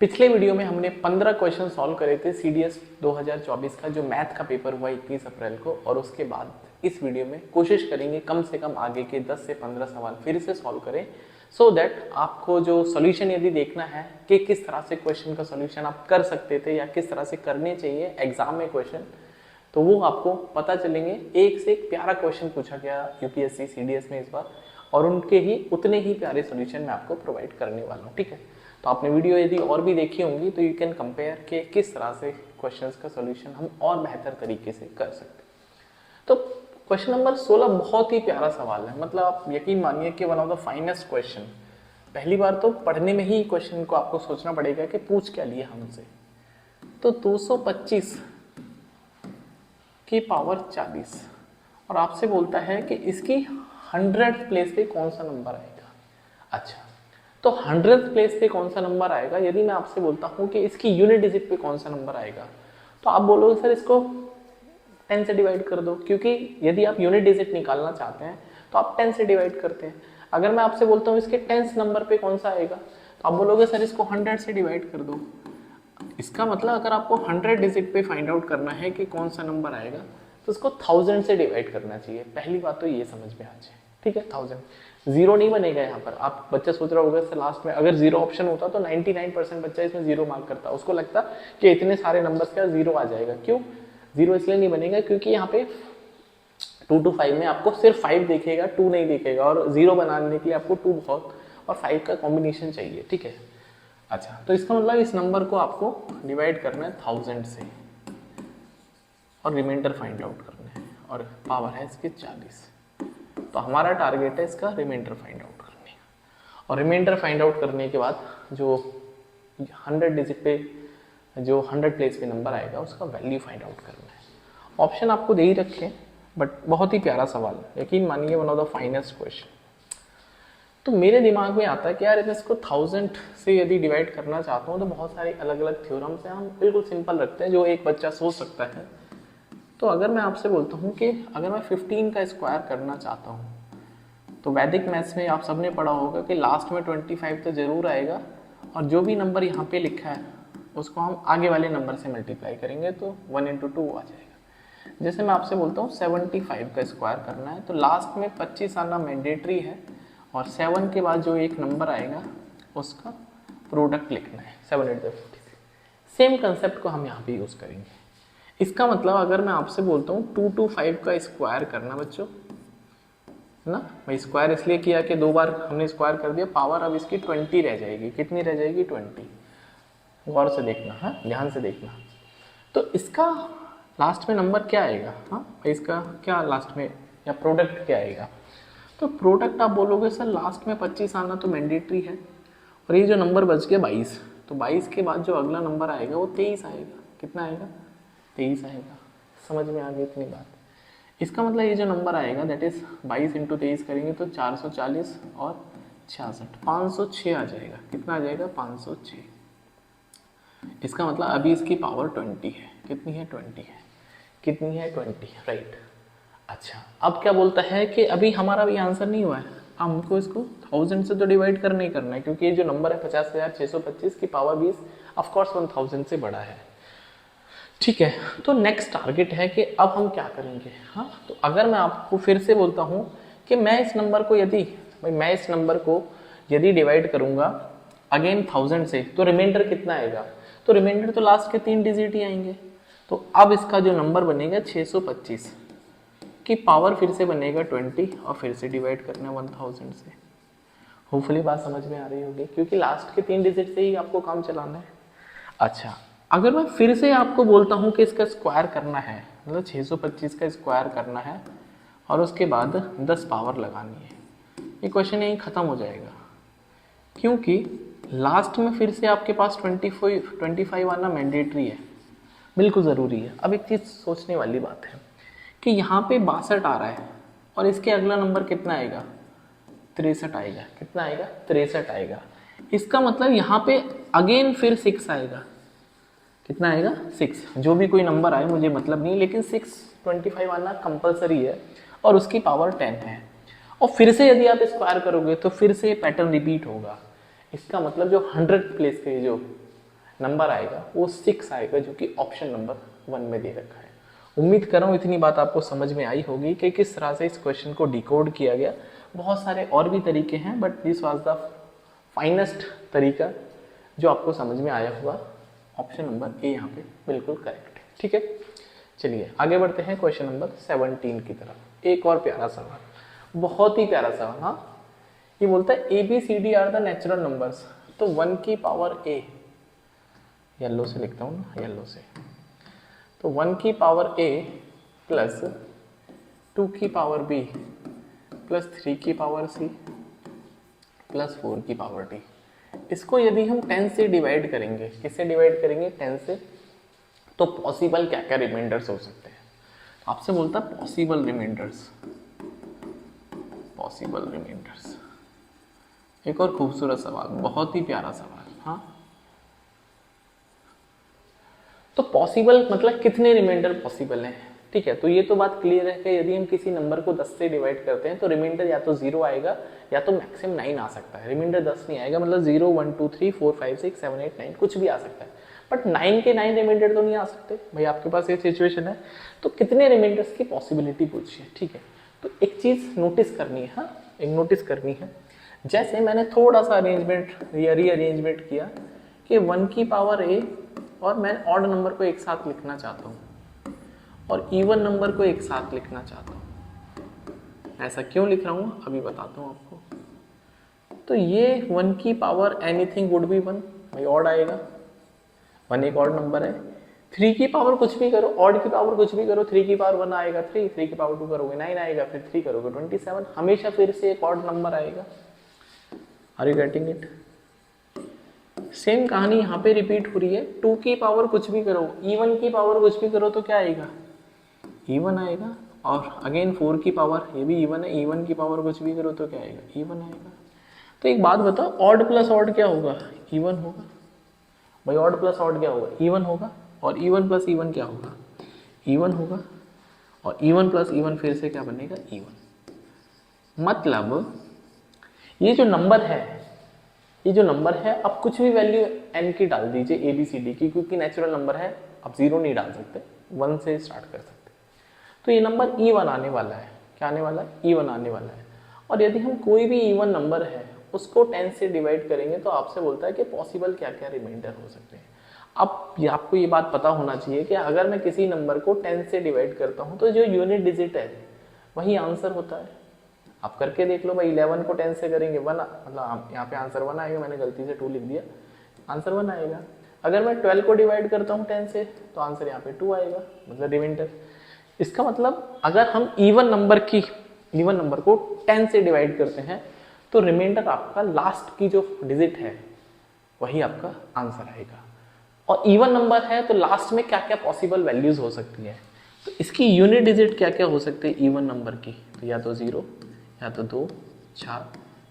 पिछले वीडियो में हमने 15 क्वेश्चन सॉल्व करे थे सीडीएस 2024 का जो मैथ का पेपर हुआ 21 अप्रैल को, और उसके बाद इस वीडियो में कोशिश करेंगे कम से कम आगे के 10 से 15 सवाल फिर से सॉल्व करें, सो दैट आपको जो सॉल्यूशन यदि देखना है कि किस तरह से क्वेश्चन का सॉल्यूशन आप कर सकते थे या किस तरह से करने चाहिए एग्जाम में क्वेश्चन, तो वो आपको पता चलेंगे। एक से एक प्यारा क्वेश्चन पूछा गया यूपीएससी सीडीएस में इस बार, और उनके ही उतने ही प्यारे सॉल्यूशन मैं आपको प्रोवाइड करने वाला हूँ। ठीक है, तो आपने वीडियो यदि और भी देखी होंगी तो यू कैन कंपेयर कि किस तरह से क्वेश्चंस का सॉल्यूशन हम और बेहतर तरीके से कर सकते हैं। तो क्वेश्चन नंबर 16 बहुत ही प्यारा सवाल है, मतलब आप यकीन मानिए कि one of the finest question. पहली बार तो पढ़ने में ही क्वेश्चन को आपको सोचना पड़ेगा कि पूछ क्या लिया हमसे। तो 225 की पावर 40 और आपसे बोलता है कि इसकी 100th प्लेस पे कौन सा नंबर आएगा। अच्छा, तो 100th प्लेस पे कौन सा नंबर आएगा, यदि मैं आपसे बोलता हूं कि इसकी यूनिट डिजिट पे कौन सा नंबर आएगा, तो आप बोलोगे सर इसको 10 से डिवाइड कर दो, क्योंकि यदि आप यूनिट डिजिट निकालना चाहते हैं तो आप 10 से डिवाइड करते हैं। अगर मैं आपसे बोलता हूँ इसके 10th नंबर पे कौन सा आएगा, तो आप बोलोगे सर इसको 100 से डिवाइड कर दो। इसका मतलब अगर आपको 100 डिजिट पे फाइंड आउट करना है कि कौन सा नंबर आएगा, तो उसको 1000 से डिवाइड करना चाहिए। पहली बात तो ये समझ में आ जाए, ठीक है। 1000 जीरो नहीं बनेगा यहाँ पर। आप बच्चा सोच रहा होगा सर लास्ट में अगर जीरो ऑप्शन होता तो 99% बच्चा इसमें जीरो मार्क करता, उसको लगता कि इतने सारे नंबर्स का जीरो आ जाएगा। क्यों जीरो इसलिए नहीं बनेगा, क्योंकि यहाँ पे 2 to 5 में आपको सिर्फ 5 देखेगा, 2 नहीं देखेगा, और जीरो बनाने के लिए आपको 2 बहुत और 5 का कॉम्बिनेशन चाहिए, ठीक है। अच्छा, तो इसका मतलब इस नंबर को आपको डिवाइड करना है 1000 से और रिमाइंडर फाइंड आउट करना है, और पावर है इसके 40। तो हमारा टारगेट है इसका रिमाइंडर फाइंड आउट करने का, और रिमाइंडर फाइंड आउट करने के बाद जो 100 डिजिट पे जो 100 प्लेस पे नंबर आएगा उसका वैल्यू फाइंड आउट करना है। ऑप्शन आपको दे ही रखे हैं, बट बहुत ही प्यारा सवाल, यकीन मानिए one of the finest question. तो मेरे दिमाग में आता है कि यार इसको 1000 से यदि डिवाइड करना चाहता हूँ तो बहुत सारे अलग अलग थ्योरम्स हैं, हम बिल्कुल सिंपल रखते हैं जो एक बच्चा सोच सकता है। तो अगर मैं आपसे बोलता हूँ कि अगर मैं 15 का स्क्वायर करना चाहता हूँ, तो वैदिक मैथ्स में आप सबने पढ़ा होगा कि लास्ट में 25 तो जरूर आएगा, और जो भी नंबर यहाँ पे लिखा है उसको हम आगे वाले नंबर से मल्टीप्लाई करेंगे तो 1 into 2 आ जाएगा। जैसे मैं आपसे बोलता हूँ 75 का स्क्वायर करना है, तो लास्ट में 25 आना मैंडेटरी है, और 7 के बाद जो एक नंबर आएगा उसका प्रोडक्ट लिखना है। 7 8 50। सेम कंसेप्ट को हम यहाँ पे यूज़ करेंगे। इसका मतलब अगर मैं आपसे बोलता हूँ 2 to 5 का स्क्वायर करना बच्चों, है ना। मैं स्क्वायर इसलिए किया कि 2 बार हमने स्क्वायर कर दिया, पावर अब इसकी 20 रह जाएगी। कितनी रह जाएगी? 20। गौर से देखना, हाँ ध्यान से देखना। तो इसका लास्ट में नंबर क्या आएगा, हाँ इसका क्या लास्ट में या प्रोडक्ट क्या आएगा? तो प्रोडक्ट आप बोलोगे सर लास्ट में 25 आना तो मैंडेटरी है, और ये जो नंबर बच गया 22, तो 22 के बाद जो अगला नंबर आएगा वो 23 आएगा। कितना आएगा? 23 आएगा। समझ में आ गई इतनी बात? इसका मतलब ये जो नंबर आएगा दैट इज 22 into 23 करेंगे तो 440 और 66, 506 आ जाएगा। कितना आ जाएगा? 506। इसका मतलब अभी इसकी पावर 20 है। कितनी है? 20 है। कितनी है? 20, राइट। अच्छा, अब क्या बोलता है कि अभी हमारा भी आंसर नहीं हुआ है, हमको इसको 1000 से तो डिवाइड करना ही करना है, क्योंकि ये जो नंबर है 50,625 की पावर 20 ऑफकोर्स 1000 से बड़ा है, ठीक है। तो नेक्स्ट टारगेट है कि अब हम क्या करेंगे। हाँ, तो अगर मैं आपको फिर से बोलता हूँ कि मैं इस नंबर को यदि डिवाइड करूँगा अगेन 1000 से, तो रिमाइंडर कितना आएगा? तो रिमाइंडर तो लास्ट के 3 डिजिट ही आएंगे। तो अब इसका जो नंबर बनेगा 625 की पावर फिर से बनेगा 20, और फिर से डिवाइड करना है 1000 से। होपफुली बात समझ में आ रही होगी, क्योंकि लास्ट के 3 डिजिट से ही आपको काम चलाना है। अच्छा, अगर मैं फिर से आपको बोलता हूँ कि इसका स्क्वायर करना है, मतलब 625 का स्क्वायर करना है और उसके बाद 10 पावर लगानी है, ये क्वेश्चन यहीं ख़त्म हो जाएगा, क्योंकि लास्ट में फिर से आपके पास 25 आना मैंडेटरी है, बिल्कुल ज़रूरी है। अब एक चीज़ सोचने वाली बात है कि यहाँ पे 62 आ रहा है, और इसके अगला नंबर कितना आएगा? 63 आएगा। कितना आएगा? 63 आएगा। इसका मतलब यहाँ पे अगेन फिर 6 आएगा। कितना आएगा? 6। जो भी कोई नंबर आए मुझे मतलब नहीं, लेकिन 625 आना कंपलसरी है, और उसकी पावर 10 है। और फिर से यदि आप स्क्वायर करोगे तो फिर से पैटर्न रिपीट होगा। इसका मतलब जो 100 प्लेस के जो नंबर आएगा वो 6 आएगा, जो कि ऑप्शन नंबर 1 में दे रखा है। उम्मीद कर रहा हूँ इतनी बात आपको समझ में आई होगी कि किस तरह से इस क्वेश्चन को डिकोड किया गया। बहुत सारे और भी तरीके हैं, but this was the finest तरीका जो आपको समझ में आया होगा। ऑप्शन नंबर ए यहाँ पे बिल्कुल करेक्ट है। ठीक है, चलिए आगे बढ़ते हैं क्वेश्चन नंबर 17 की तरफ। एक और प्यारा सवाल, बहुत ही प्यारा सवाल। हाँ, ये बोलता है A B C D are the natural numbers. तो 1 की पावर ए, येलो से लिखता हूँ ना, येलो से, तो 1 की पावर ए प्लस 2 की पावर बी प्लस 3 की पावर सी प्लस 4 की पावर डी। इसको यदि हम 10 से डिवाइड करेंगे, किससे डिवाइड करेंगे? 10 से, तो पॉसिबल क्या क्या रिमाइंडर्स हो सकते हैं? आपसे बोलता है पॉसिबल रिमाइंडर्स, पॉसिबल रिमाइंडर्स। एक और खूबसूरत सवाल, बहुत ही प्यारा सवाल। हाँ, तो पॉसिबल मतलब कितने रिमाइंडर पॉसिबल हैं। ठीक है, तो ये तो बात क्लियर है कि यदि हम किसी नंबर को 10 से डिवाइड करते हैं तो रिमाइंडर या तो 0 आएगा या तो मैक्सिमम 9 आ सकता है। रिमाइंडर 10 नहीं आएगा, मतलब 0 1 2 3 4 5 6 7 8 9 कुछ भी आ सकता है, बट 9 के 9 रिमाइंडर तो नहीं आ सकते। भाई आपके पास ये सिचुएशन है, तो कितने रिमाइंडर्स की पॉसिबिलिटी पूछिए। ठीक है, तो एक चीज़ नोटिस करनी है। हाँ, एक नोटिस करनी है, जैसे मैंने थोड़ा सा अरेंजमेंट रीअरेंजमेंट किया कि 1 की पावर ए और मैं ऑड नंबर को एक साथ लिखना चाहता हूँ और इवन नंबर को एक साथ लिखना चाहता हूँ। ऐसा क्यों लिख रहा हूँ अभी बताता हूँ आपको। तो ये 1 की पावर एनीथिंग वुड बी 1, भाई ऑड आएगा, 1 एक ऑड नंबर है। 3 की पावर कुछ भी करो, ऑड की पावर कुछ भी करो, 3 की पावर 1 आएगा 3, 3 की पावर 2 करोगे 9 आएगा, फिर 3 करोगे 27, हमेशा फिर से एक ऑड नंबर आएगा। Are you getting it? Same कहानी यहाँ पे रिपीट हो रही है। 2 की पावर कुछ भी करो, इवन की पावर कुछ भी करो तो क्या आएगा? इवन आएगा। और अगेन 4 की पावर, ये भी इवन है, इवन की पावर कुछ भी करो तो क्या आएगा? इवन आएगा। तो एक बात बताओ, ऑड प्लस ऑड क्या होगा? इवन होगा। भाई ऑड प्लस ऑड क्या होगा? इवन होगा। और इवन प्लस इवन क्या होगा? इवन होगा। और इवन प्लस इवन फिर से क्या बनेगा? इवन। मतलब ये जो नंबर है, ये जो नंबर है, अब कुछ भी वैल्यू n की डाल दीजिए, ए बी सी डी की, क्योंकि नेचुरल नंबर है, आप 0 नहीं डाल सकते, 1 से स्टार्ट कर सकते। तो ये नंबर E1 आने वाला है। क्या आने वाला है? E1 आने वाला है। और यदि हम कोई भी इवन नंबर है उसको 10 से डिवाइड करेंगे तो आपसे बोलता है कि पॉसिबल क्या क्या रिमाइंडर हो सकते हैं। अब आपको ये बात पता होना चाहिए कि अगर मैं किसी नंबर को 10 से डिवाइड करता हूँ तो जो यूनिट डिजिट है वही आंसर होता है। आप करके देख लो भाई, 11 को 10 से करेंगे 1, मतलब यहाँ पे आंसर 1 आएगा, मैंने गलती से 2 लिख दिया, आंसर 1 आएगा। अगर मैं 12 को डिवाइड करता हूँ 10 से तो आंसर यहाँ पे 2 आएगा, मतलब रिमाइंडर। इसका मतलब अगर हम इवन नंबर को 10 से डिवाइड करते हैं तो रिमाइंडर आपका लास्ट की जो डिजिट है वही आपका आंसर आएगा। और इवन नंबर है तो लास्ट में क्या क्या पॉसिबल वैल्यूज हो सकती है, तो इसकी यूनिट डिजिट क्या क्या हो सकते हैं इवन नंबर की? तो या तो 0, या तो 2, 4,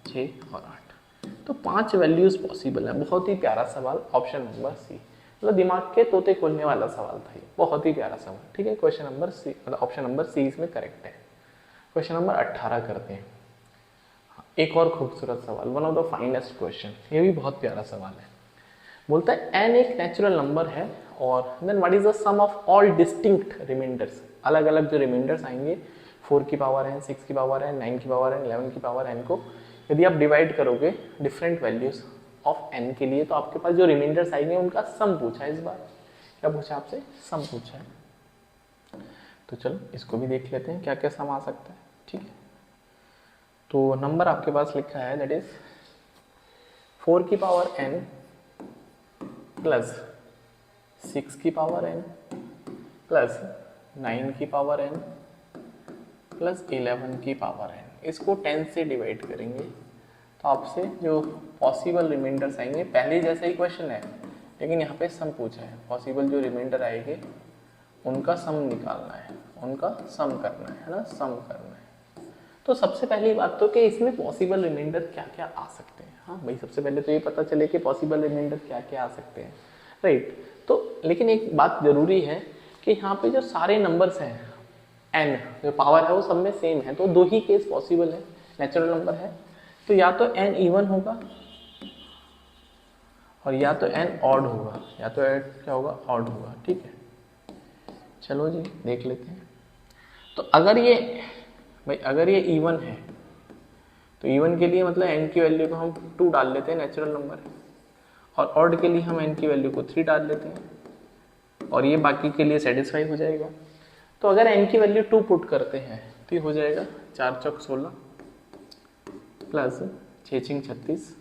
6 और 8। तो 5 वैल्यूज पॉसिबल है। बहुत ही प्यारा सवाल, ऑप्शन नंबर सी, मतलब दिमाग के तोते खोलने वाला सवाल था ये, बहुत ही प्यारा सवाल। ठीक है, क्वेश्चन नंबर सी, मतलब ऑप्शन नंबर सी इसमें करेक्ट है। क्वेश्चन नंबर 18 करते हैं। एक और खूबसूरत सवाल, one of the finest question, ये भी बहुत प्यारा सवाल है। बोलता है n एक नेचुरल नंबर है और then what is the sum of all distinct reminders. अलग अलग जो रिमाइंडर्स आएंगे, 4 की पावर n, 6 की पावर n, 9 की पावर n, 11 की पावर n को यदि आप डिवाइड करोगे डिफरेंट वैल्यूज ऑफ n के लिए, तो आपके पास जो रिमाइंडर्स आएंगे उनका सम पूछा है। इस बार क्या पूछा आपसे? सम पूछा है। तो चलो इसको भी देख लेते हैं क्या क्या सम आ सकता है। ठीक है, तो नंबर आपके पास लिखा है दैट इज 4 की पावर n प्लस 6 की पावर n प्लस 9 की पावर n प्लस 11 की पावर n। इसको 10 से डिवाइड करेंगे तो आपसे जो पॉसिबल रिमाइंडर्स आएंगे, पहले जैसा ही क्वेश्चन है लेकिन यहाँ पे सम पूछा है, पॉसिबल जो रिमाइंडर आएंगे उनका सम निकालना है, उनका सम करना है ना, सम करना है। तो सबसे पहली बात तो कि इसमें पॉसिबल रिमाइंडर क्या क्या आ सकते हैं। हाँ भाई, सबसे पहले तो ये पता चले कि पॉसिबल रिमाइंडर क्या क्या आ सकते हैं, राइट। तो लेकिन एक बात जरूरी है कि यहाँ पे जो सारे नंबर्स हैं n जो पावर है वो सब में सेम है, तो 2 ही केस पॉसिबल है, नेचुरल नंबर है। तो या तो n इवन होगा और या तो n ऑड होगा या तो क्या होगा, ऑड होगा। ठीक है, चलो जी देख लेते हैं। तो अगर ये इवन है तो इवन के लिए मतलब n की वैल्यू को हम 2 डाल लेते हैं, नेचुरल नंबर है, और ऑड के लिए हम n की वैल्यू को 3 डाल लेते हैं और ये बाकी के लिए सेटिस्फाई हो जाएगा। तो अगर n की वैल्यू 2 पुट करते हैं तो ये हो जाएगा 4 चौक 16 प्लस 6 छिंग 36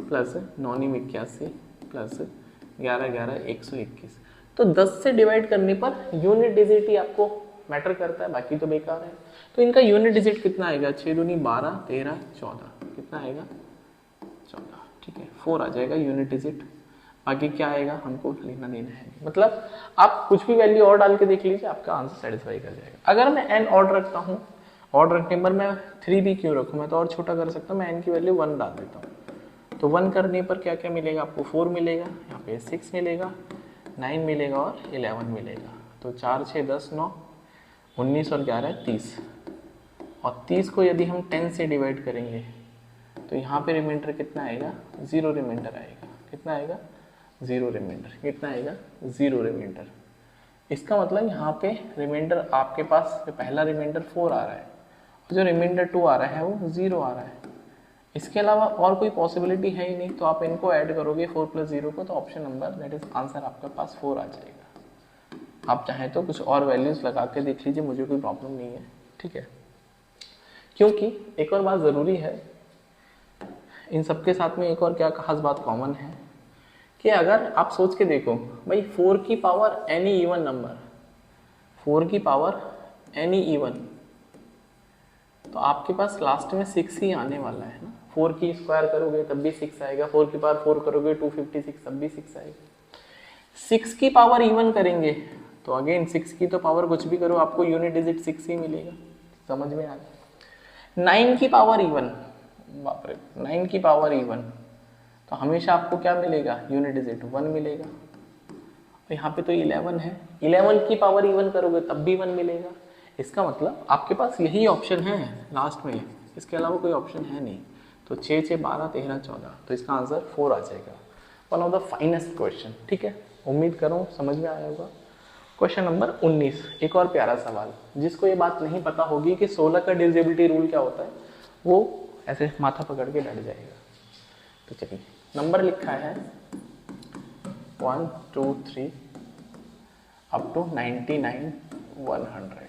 प्लस 9 नीम 81 प्लस 11 11 121। तो 10 से डिवाइड करने पर यूनिट डिजिट ही आपको मैटर करता है, बाकी तो बेकार है। तो इनका यूनिट डिजिट कितना आएगा, 6 दूनी 12 13 14, कितना आएगा 14। ठीक है, 4 आ जाएगा यूनिट डिजिट, बाकी क्या आएगा हमको लेना देना है। मतलब आप कुछ भी वैल्यू और डाल के देख लीजिए, आपका आंसर सेटिस्फाई कर जाएगा। अगर मैं n ऑड रखता हूँ, ऑड रखने पर मैं 3 भी क्यों रखूँ, मैं तो और छोटा कर सकता हूँ, मैं n की वैल्यू 1 डाल देता हूँ। तो 1 करने पर क्या क्या मिलेगा आपको, 4 मिलेगा, यहाँ पे 6 मिलेगा, 9 मिलेगा और 11 मिलेगा। तो 4 6 10 9 19 और 11 30, और 30 को यदि हम 10 से डिवाइड करेंगे तो यहाँ पे रिमाइंडर कितना आएगा, 0 रिमाइंडर आएगा। कितना आएगा, 0 रिमाइंडर। कितना आएगा, 0 रिमाइंडर। इसका मतलब यहाँ पे रिमाइंडर आपके पास जो पहला रिमाइंडर 4 आ रहा है और जो रिमाइंडर 2 आ रहा है वो 0 आ रहा है। इसके अलावा और कोई पॉसिबिलिटी है ही नहीं। तो आप इनको ऐड करोगे 4 + 0 को, तो option number that is answer आपके पास 4 आ जाएगा। आप चाहें तो कुछ और वैल्यूज लगा के देख लीजिए, मुझे कोई प्रॉब्लम नहीं है। ठीक है, क्योंकि एक और बात ज़रूरी है, इन सबके साथ में एक और क्या खास बात कॉमन है कि अगर आप सोच के देखो भाई 4 की पावर एनी इवन नंबर, 4 की पावर एनी इवन, तो आपके पास लास्ट में 6 ही आने वाला है ना। 4 की स्क्वायर करोगे तब भी 6 आएगा, 4 की पावर 4 करोगे 256 तब भी 6 आएगा। 6 की पावर इवन करेंगे तो अगेन 6 की तो पावर कुछ भी करो आपको यूनिट डिजिट 6 ही मिलेगा। समझ में आ गया। 9 की पावर इवन, बाप रे, 9 की पावर इवन तो हमेशा आपको क्या मिलेगा, यूनिट डिजिट 1 मिलेगा। और यहाँ पे तो 11 है, 11 की पावर इवन करोगे तब भी 1 मिलेगा। इसका मतलब आपके पास यही ऑप्शन है लास्ट में, इसके अलावा कोई ऑप्शन है नहीं। तो 6 6 12 13 14, तो इसका आंसर 4 आ जाएगा। One of the finest question. ठीक है, उम्मीद करूँ समझ में आया होगा। क्वेश्चन नंबर 19, एक और प्यारा सवाल। जिसको ये बात नहीं पता होगी कि 16 का डिविजिबिलिटी रूल क्या होता है, वो ऐसे माथा पकड़ के डट जाएगा। तो चलिए, नंबर लिखा है 1 2 3 अप टू 99 100।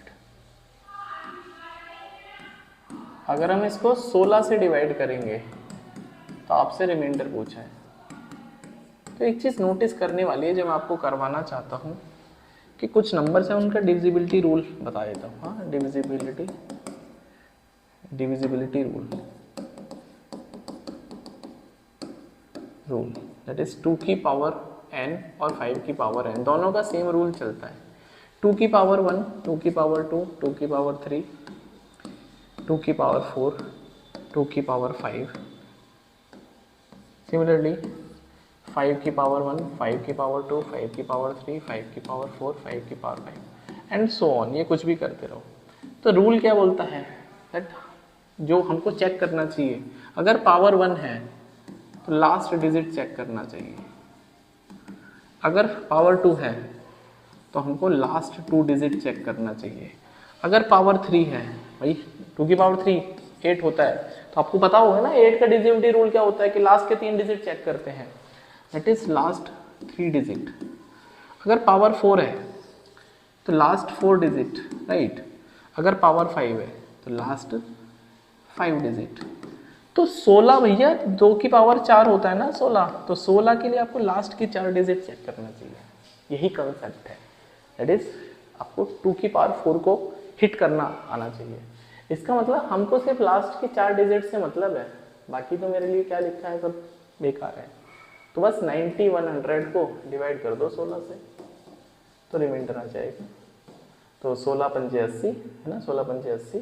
अगर हम इसको 16 से डिवाइड करेंगे तो आपसे रिमाइंडर पूछा है। तो एक चीज़ नोटिस करने वाली है जो मैं आपको करवाना चाहता हूँ कि कुछ नंबर है उनका डिविजिबिलिटी रूल बता देता हूँ। हाँ, डिविजिबिलिटी रूल दैट इज 2 की पावर n और 5 की पावर n, दोनों का सेम रूल चलता है। 2 की पावर 1, 2 की पावर 2, 2 की पावर 3, 2 की पावर 4, 2 की पावर 5। सिमिलरली 5 की पावर 1, 5 की पावर 2, 5 की पावर 3, 5 की पावर 4, 5 की पावर 5 एंड सो ऑन। ये कुछ भी करते रहो। तो रूल क्या बोलता है दैट जो हमको चेक करना चाहिए, अगर पावर 1 है तो लास्ट डिजिट चेक करना चाहिए। अगर पावर 2 है तो हमको लास्ट 2 डिजिट चेक करना चाहिए। अगर पावर 3 है, भाई 2 की पावर 3 8 होता है, तो आपको पता होगा ना 8 का डिविजिबिलिटी रूल क्या होता है कि लास्ट के 3 डिजिट चेक करते हैं, दैट इज लास्ट 3 डिजिट। अगर पावर 4 है तो लास्ट 4 डिजिट, राइट। अगर पावर 5 है तो लास्ट 5 डिजिट। तो 16 भैया 2 की पावर 4 होता है ना 16, तो 16 के लिए आपको लास्ट की 4 डिजिट चेक करना चाहिए। यही कंसेप्ट है, दैट इज आपको 2 की पावर 4 को हिट करना आना चाहिए। इसका मतलब हमको सिर्फ लास्ट की 4 डिजिट से मतलब है, बाकी तो मेरे लिए क्या लिखा है सब बेकार है। तो बस 90 100 को डिवाइड कर दो 16 से तो रिमाइंडर आ जाएगा। तो 16 पंजे 80 है ना, 16 पंजे 80,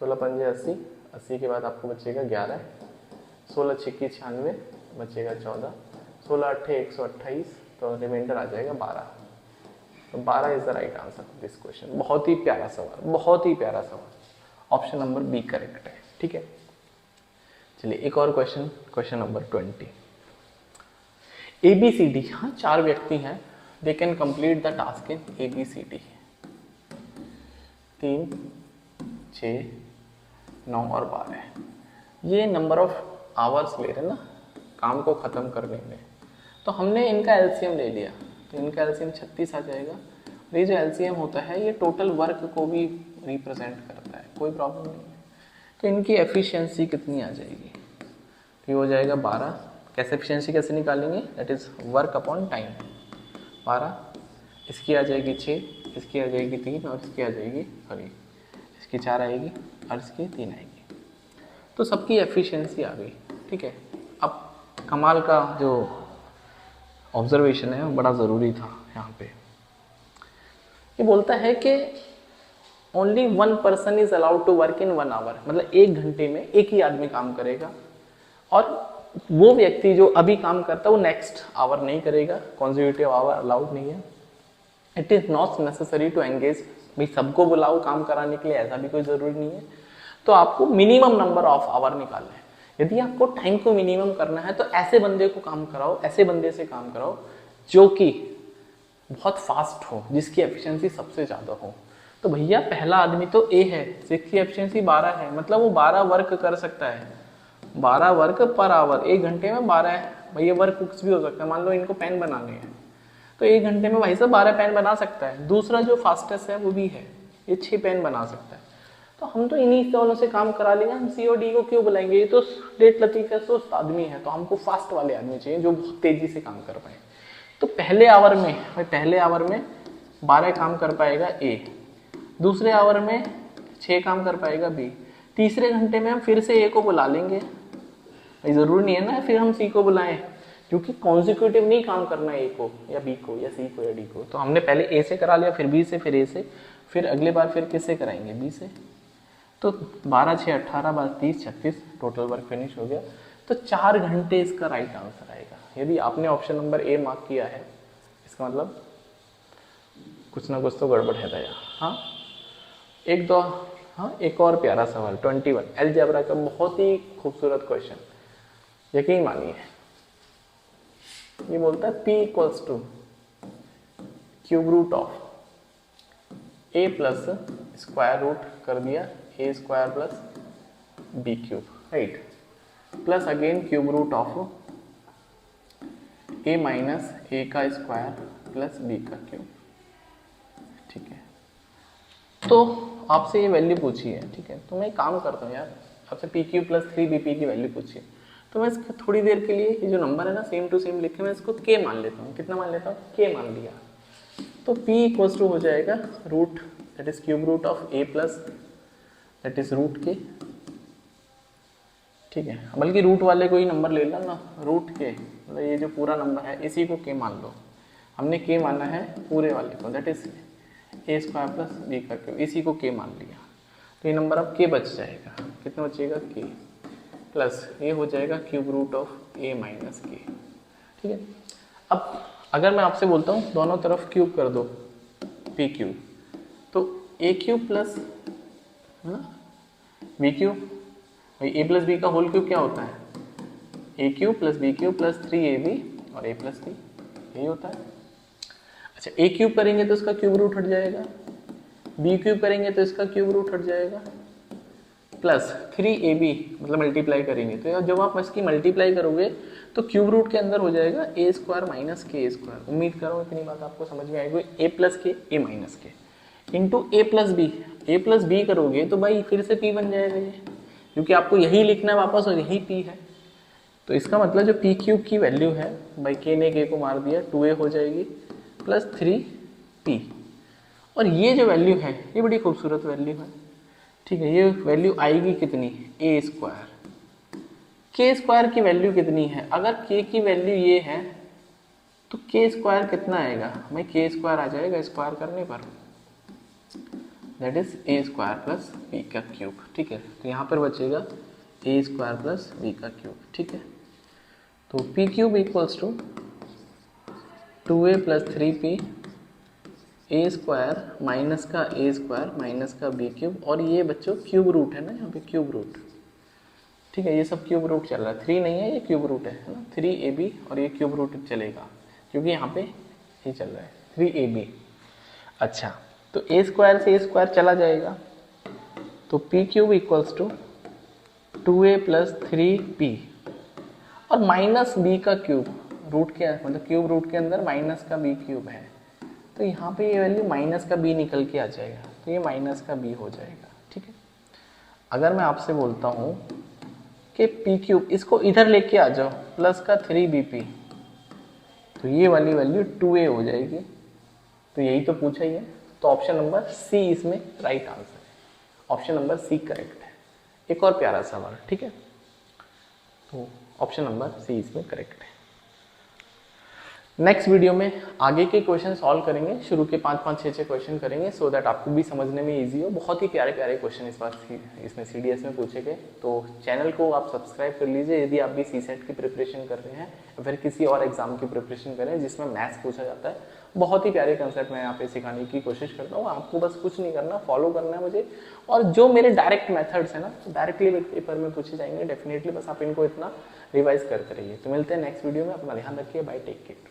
16 पंजे 80, 80 के बाद आपको बचेगा 11, 16 छिक्की 96, बचेगा 14, 16 अट्ठे 128, तो रिमाइंडर आ जाएगा 12। तो 12 is the right answer of this question. बहुत ही प्यारा सवाल, बहुत ही प्यारा सवाल। ऑप्शन नंबर बी करेक्ट है। ठीक है, चलिए एक और क्वेश्चन, क्वेश्चन नंबर 20। ABCD, हाँ 4 व्यक्ति हैं, they can complete the task in ABCD। 3, 6, 9 और 12 ये नंबर ऑफ आवर्स ले रहे ना काम को ख़त्म करने में। तो हमने इनका एलसीएम ले लिया, तो इनका एलसीएम 36 आ जाएगा। ये जो एलसीएम होता है ये टोटल वर्क को भी रिप्रेजेंट करता है, कोई प्रॉब्लम नहीं है। तो इनकी एफिशिएंसी कितनी आ जाएगी, तो ये हो जाएगा 12। कैसे एफिशिएंसी कैसे निकालेंगे, that is work upon time. 12, इसकी आ जाएगी 6, इसकी आ जाएगी 3 और इसकी आ जाएगी सॉरी इसकी 4 आएगी और इसकी 3 आएगी। तो सबकी एफिशिएंसी आ गई, ठीक है। अब कमाल का जो ऑब्जर्वेशन है वो बड़ा ज़रूरी था यहाँ पे। ये बोलता है कि only 1 person is allowed to work in 1 hour, मतलब 1 घंटे में एक ही आदमी काम करेगा और वो व्यक्ति जो अभी काम करता है वो नेक्स्ट आवर नहीं करेगा, कॉन्जिक्यूटिव आवर अलाउड नहीं है। It is not necessary to engage, भाई सबको बुलाओ काम कराने के लिए, ऐसा भी कोई ज़रूरी नहीं है। तो आपको मिनिमम नंबर ऑफ आवर निकालना है। यदि आपको टाइम को मिनिमम करना है तो ऐसे बंदे को काम कराओ, ऐसे बंदे से काम कराओ जो कि बहुत फास्ट हो, जिसकी एफिशिएंसी सबसे ज़्यादा हो। तो भैया पहला आदमी तो ए है, जिसकी एफिशिएंसी 12 है, मतलब वो 12 वर्क कर सकता है, 12 वर्क पर आवर, 1 घंटे में 12 है। भैया वर्क कुछ भी हो सकता है, मान लो इनको पेन बनाने हैं तो 1 घंटे में भाई साहब 12 पेन बना सकता है। दूसरा जो फास्टेस्ट है वो भी है, ये 6 पेन बना सकता है। तो हम तो इन्हीं दोनों से काम करा लेंगे, हम COD को क्यों बुलाएंगे, ये तो डेट लतीफ़ है, सुस्त आदमी है, तो हमको फास्ट वाले आदमी चाहिए जो बहुत तेज़ी से काम कर पाए। तो पहले आवर में 12 काम कर पाएगा A, दूसरे आवर में 6 काम कर पाएगा B, तीसरे घंटे में हम फिर से A को बुला लेंगे। भाई ज़रूरी नहीं है ना फिर हम C को बुलाएं, क्योंकि कॉन्जिक्यूटिव नहीं काम करना है A को या B को या C को या D को। तो हमने पहले A से करा लिया, फिर B से, फिर A से, फिर अगले बार फिर किससे कराएंगे, B से। तो 12, 6, 18, 30, 36 टोटल वर्क फिनिश हो गया। तो 4 घंटे इसका राइट आंसर आएगा। यदि आपने ऑप्शन नंबर A मार्क किया है, इसका मतलब कुछ ना कुछ तो गड़बड़ है दया। हाँ एक और प्यारा सवाल 21 अलजेब्रा का, बहुत ही खूबसूरत क्वेश्चन, यकीन मानिए। ये बोलता है P equals to cube root of A plus square root कर दिया A square plus B cube, right, plus again cube root of A minus A का स्क्वायर प्लस B का क्यूब, ठीक है। तो आपसे ये वैल्यू पूछी है, ठीक है, तो मैं एक काम करता हूँ यार, आपसे PQ प्लस 3BP की वैल्यू पूछी है, तो मैं इसको थोड़ी देर के लिए ये जो नंबर है ना सेम टू सेम लिखे, मैं इसको K मान लेता हूँ। कितना मान लेता हूँ, K मान लिया। तो P इक्वल्स टू हो जाएगा root, that is cube root of A plus that is root K, ठीक है। बल्कि रूट वाले को ही नंबर ले लो ना, रूट K, मतलब ये जो पूरा नंबर है इसी को K मान लो। हमने K माना है पूरे वाले को, that is A square plus B का क्यूब, इसी को K मान लिया। तो ये नंबर अब K बच जाएगा, कितना बचेगा, K प्लस ये हो जाएगा cube root of A minus K, ठीक है। अब अगर मैं आपसे बोलता हूँ दोनों तरफ क्यूब कर दो P क्यूब, तो A cube plus B cube, भाई A प्लस B का होल क्यूब क्या होता है, A cube plus B cube plus 3AB और A प्लस B, यही होता है। अच्छा A क्यूब करेंगे तो इसका क्यूब रूट हट जाएगा, B क्यूब करेंगे तो इसका क्यूब रूट हट जाएगा, प्लस 3AB मतलब मल्टीप्लाई करेंगे, तो जब आप इसकी मल्टीप्लाई करोगे तो क्यूब रूट के अंदर हो जाएगा A square minus K square. उम्मीद करो इतनी बात आपको समझ में आएगी। A plus K A minus K into A plus B करोगे तो भाई फिर से P बन जाएगा ये, क्योंकि आपको यही लिखना है वापस और यही P है। तो इसका मतलब जो P क्यूब की वैल्यू है, भाई K ने K को मार दिया, 2A हो जाएगी प्लस 3P, और ये जो वैल्यू है ये बड़ी खूबसूरत वैल्यू है, ठीक है। ये वैल्यू आएगी कितनी, A स्क्वायर। K स्क्वायर की वैल्यू कितनी है, अगर K की वैल्यू ये है तो K स्क्वायर कितना आएगा, भाई K स्क्वायर आ जाएगा स्क्वायर करने पर, that is A square plus B का क्यूब, ठीक है। तो यहाँ पर बचेगा A स्क्वायर प्लस B का क्यूब, ठीक है। तो P cube equals to 2A plus 3P A square minus का A स्क्वायर माइनस का B क्यूब, और ये बच्चों क्यूब रूट है ना यहाँ पे, क्यूब रूट, ठीक है, ये सब क्यूब रूट चल रहा है, 3 नहीं है, ये क्यूब रूट है ना, 3ab और ये क्यूब रूट चलेगा क्योंकि यहाँ पे ये चल रहा है 3ab। अच्छा, तो a स्क्वायर से a स्क्वायर चला जाएगा, तो p cube equals to 2a plus 3p और माइनस b का क्यूब, रूट के मतलब क्यूब रूट के अंदर माइनस का b क्यूब है, तो यहाँ पे ये वैल्यू माइनस का b निकल के आ जाएगा, तो ये माइनस का b हो जाएगा। ठीक है, अगर मैं आपसे बोलता हूँ कि p क्यूब, इसको इधर लेके आ जाओ, प्लस का 3bp, तो ये वाली वैल्यू 2a हो जाएगी। तो यही तो पूछा ही है, तो ऑप्शन नंबर सी इसमें राइट आंसर है, ऑप्शन नंबर सी करेक्ट है। एक और प्यारा सवाल, ठीक है, तो ऑप्शन नंबर सी इसमें करेक्ट है। नेक्स्ट वीडियो में आगे के क्वेश्चन सॉल्व करेंगे, शुरू के 5-5, 6-6 क्वेश्चन करेंगे सो दैट आपको भी समझने में इजी हो। बहुत ही प्यारे प्यारे क्वेश्चन इस बार इसमें CDS में पूछे गए, तो चैनल को आप सब्सक्राइब कर लीजिए यदि आप भी CSET की प्रिपरेशन कर रहे हैं या फिर किसी और एग्जाम की प्रिपरेशन कर रहे हैं जिसमें मैथ्स पूछा जाता है। बहुत ही प्यारे कंसेप्ट मैं यहाँ पे सिखाने की कोशिश करता हूँ, आपको बस कुछ नहीं करना, फॉलो करना है मुझे, और जो मेरे डायरेक्ट मेथड्स हैं ना डायरेक्टली पेपर में पूछे जाएंगे डेफिनेटली, बस आप इनको इतना रिवाइज करते रहिए। तो मिलते हैं नेक्स्ट वीडियो में, अपना ध्यान रखिए, बाय, टेक केयर।